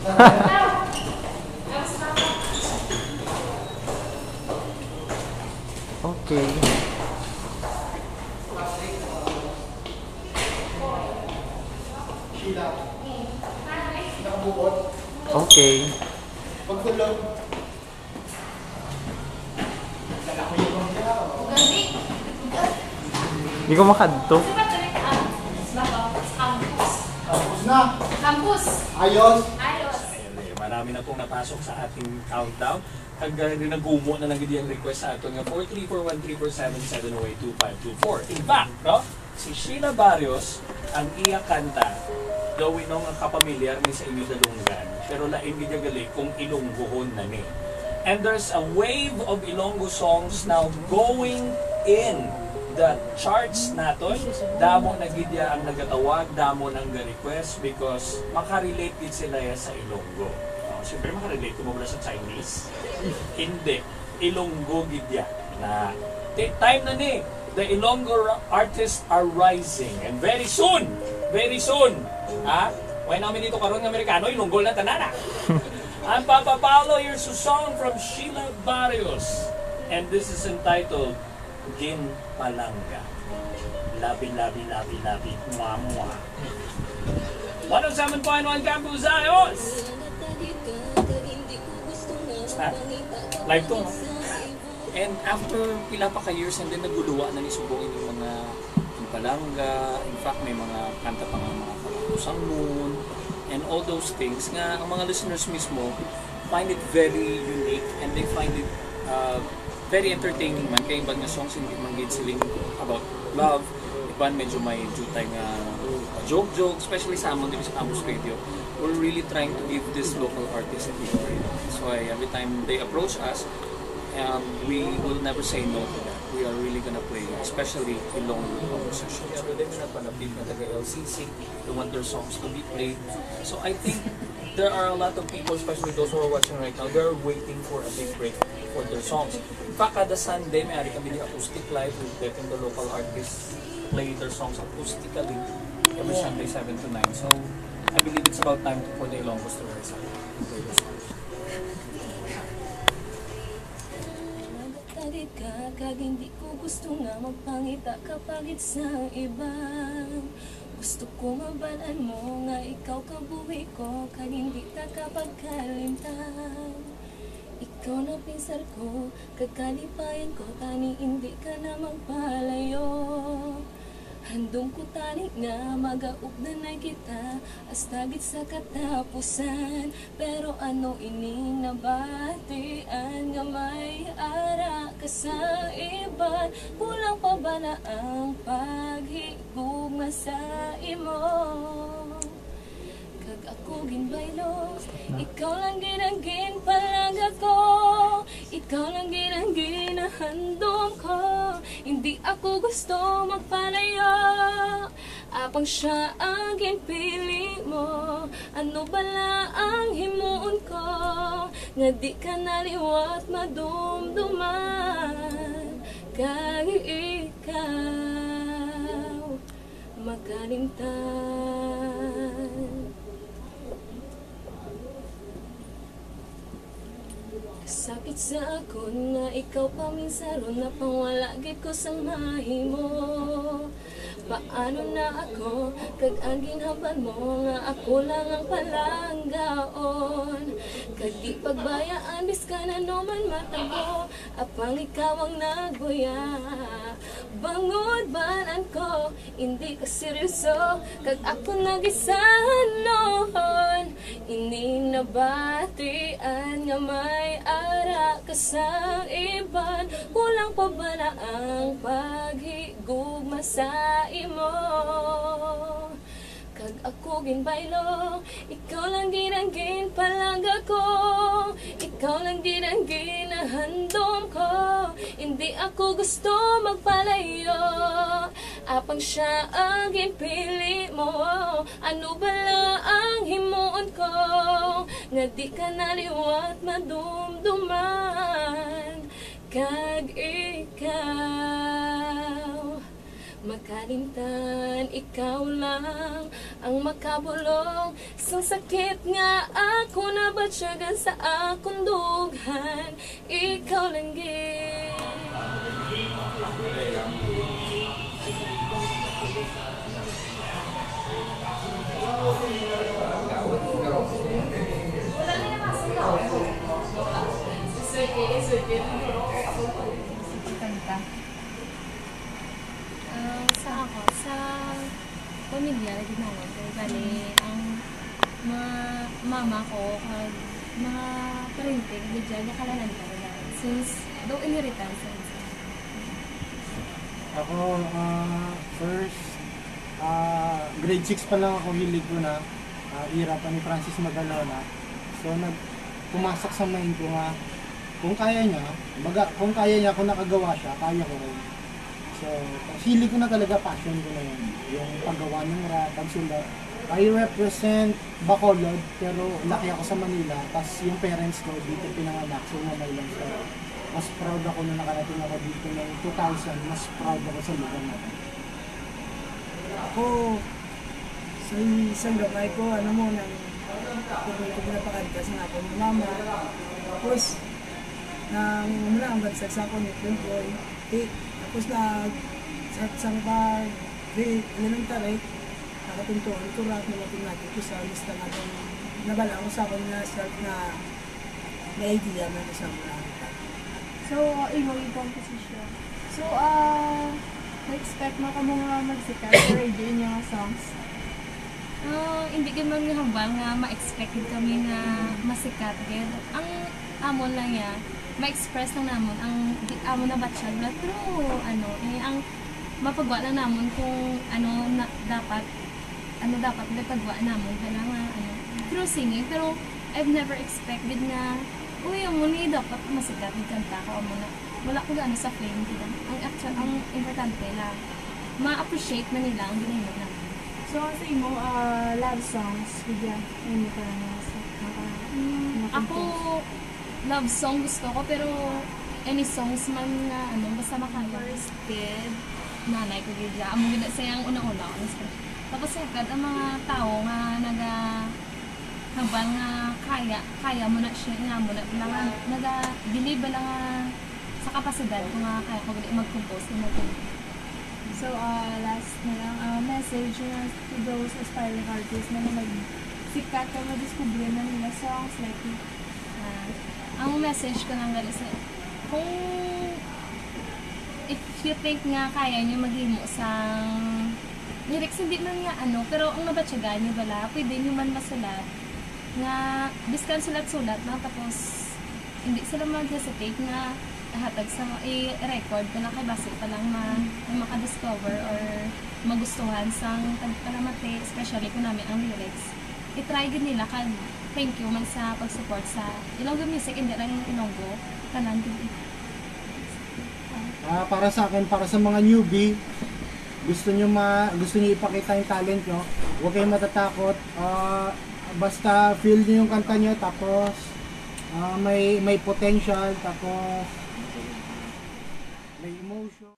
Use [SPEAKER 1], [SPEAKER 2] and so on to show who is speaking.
[SPEAKER 1] Okay. Okay.
[SPEAKER 2] Pagtulog.
[SPEAKER 1] Hindi ko makadto.
[SPEAKER 2] Tapos na.
[SPEAKER 3] Campus.
[SPEAKER 2] Ayos.
[SPEAKER 3] Ayos.
[SPEAKER 4] Marami na pong napasok sa ating countdown. Kag nagumo na lang ang request sa ato nga 4341347782524. In fact, no? Si Sheila Barrios ang iya kanta gawin nung ang kapamilyar ni sa inyo dalunggan. Pero lain gid gali kung Ilonggohon na ni. And there's a wave of Ilonggo songs now going in the charts naton. Damo na gid ya ang nagatawag, damo nang ga-request because makarelate gid sila ya sa Ilonggo. Siyempre makarelate ko mo sa Chinese. Hindi. Ilonggo gid ya na time na ni. The Ilonggo artists are rising and very soon, why namin dito karon ng Amerikano, Ilonggo na tanana. I'm Papa Paolo, here's a song from Sheila Barrios and this is entitled Gin Palanga. Labi, labi, labi, labi, mua, mua. 107.1 Campus Ayos! Live to, no? And after pila pa ka years and then naguluwa na ni subungin yung mga Palanga, in fact may mga kanta pa ng mga Kalusang Moon and all those things nga ang mga listeners mismo find it very unique and they find it very entertaining man kay ibang nga songs hindi man gid siling about love, iban medyo may jutay nga joke especially sa amon dito sa Campus Radio. We're really trying to give this local artist a big break. That's why every time they approach us, we will never say no to that. We are really gonna play, especially in long compositions. Every day na panapit na taga-LCC, they want their songs to be played. So I think there are a lot of people, especially those who are watching right now, they're waiting for a big break for their songs. In fact, kada Sunday, may ari kami the acoustic live, we're letting the local artists play their songs acoustically every Sunday, 7 to 9. So I believe it's about time for the Ilonggos to rise up and play their songs.
[SPEAKER 5] Kag hindi ko gusto nga magpangita kapag sa iba. Gusto ko mabalan mo nga ikaw kabuhi ko kag hindi ka kapagkalimtan. Ikaw na pinsar ko kag kalipayan ko tani hindi ka na magpalayo. Handong ko tani nga magaugdanay kita astagit sa katapusan. Pero ano ining nabatian nga may ara ka sa iba. Kulang pa ba na ang paghigugma sa imo? Kag ako ginbaylo, ikaw lang ginanggin palag ako. Ikaw lang ginanggin na handong ko. Hindi ako gusto magpalayo. Apang siya ang ginpili mo. Ano bala ang himuon ko? Nga di ka naliwat madumduman. Kag ikaw makalimtan. Sakit sa akon nga ikaw paminsaron na pangwala gid ko sang mahimo. Paano na ako kag ang ginhaban mo nga ako lang ang palanggaon. Kag di pagbayaan biska na no man matabo apang ikaw ang nagbuya. Bangod banan ko hindi ka seryoso kag ako nagisahan noon. Ining nabatian nga may ara ka sa iban. Kulang pa ba na ang paghigugma sa imo? Kag ako ginbaylo, ikaw lang ginanggin palag ako. Ikaw lang ginanggin na handom ko. Hindi ako gusto magpalayo. Apang siya ang ginpili mo. Ano bala ang himuon ko? Nga di ka naliwat madumduman. Kag ikaw makalimtan, ikaw lang ang makabulong Sang sakit nga ako nabatsyagan sa akong dughan. Ikaw lang gid.
[SPEAKER 3] Kanta.
[SPEAKER 5] Sa ako, sa pamilya, lagi naman ko. Bali, ang mga mama ko, kag mga parenting, bigyan, nakalanan ka nila. Since, daw inheritance.
[SPEAKER 2] Ako, first, grade 6 pa lang ako hilig ko na ira pa ni Francis Magalona. So, pumasok sa mind ko nga, kung kaya niya, kung kaya niya, kung nakagawa siya, kaya ko rin. So, hilig ko na talaga, passion ko na yun. Yung paggawa ng rap, pagsulat. I represent Bacolod, pero laki ako sa Manila. Tapos yung parents ko dito pinanganak, so mamay lang siya. Mas proud ako na nakarating ako dito ng 2000, mas proud ako sa lugar natin.
[SPEAKER 3] Ako, sa isang gamay ko, ano mo, nang pinapakanta sa akong mama. Tapos, nang muna ang bansag sa akong boy. Tapos sa pag, ilan tarik, nakatuntuan ko rap na natin ko sa lista na itong nabala ko sa akong na self na may idea na kasama na.
[SPEAKER 6] So, imo yung position. So, na-expect mo ka mga magsikat sa radio niya nga songs?
[SPEAKER 5] Hindi ka man hambal nga ma-expect kami na masikat. Ang amon lang niya, ma-express lang namon ang amon na batsyag na true, ang mapagawa lang namon kung dapat mapagawa namon kailangan through singing. Pero I've never expected na uy, amo ni dapat masikat ni kanta ka amo na wala ko gaano sa flame kita. Ang importante lang ma-appreciate na nila ang ginagawa namin.
[SPEAKER 6] So, sa imo, love songs, bigyan, ano ka na sa
[SPEAKER 5] Ako, love song gusto ko, pero any songs man na, basta makaya. First kid, nanay ko gila. Amo gila sayang unang-una. Tapos second, ang mga tao nga habang kaya mo na siya, nga mo na, naga-believe lang sa kapasidad kung nga kaya ko mag-compose na mag-compose.
[SPEAKER 6] So, last na lang, message to those aspiring artists na mag-sikat ka, ma-discover na nila songs like
[SPEAKER 5] ang message ko lang galis kung if you think nga kaya nyo maghimo sa lyrics, hindi man nga pero ang nabatsagan nyo bala, pwede nyo man masulat nga biskan sulat-sulat na tapos hindi sila mag-hesitate nga hatag sa i-record ka na kay base pa lang maka-discover or magustuhan sang tagpalamate, especially kung namin ang lyrics. I-try din nila kag thank you man sa pag-support sa Ilonggo Music, hindi lang yung Ilonggo kanan din.
[SPEAKER 2] Para sa akin, para sa mga newbie, gusto niyo ipakita yung talent nyo, huwag kayong matatakot. Basta feel niyo yung kanta niyo, tapos may potential, tapos may emotion.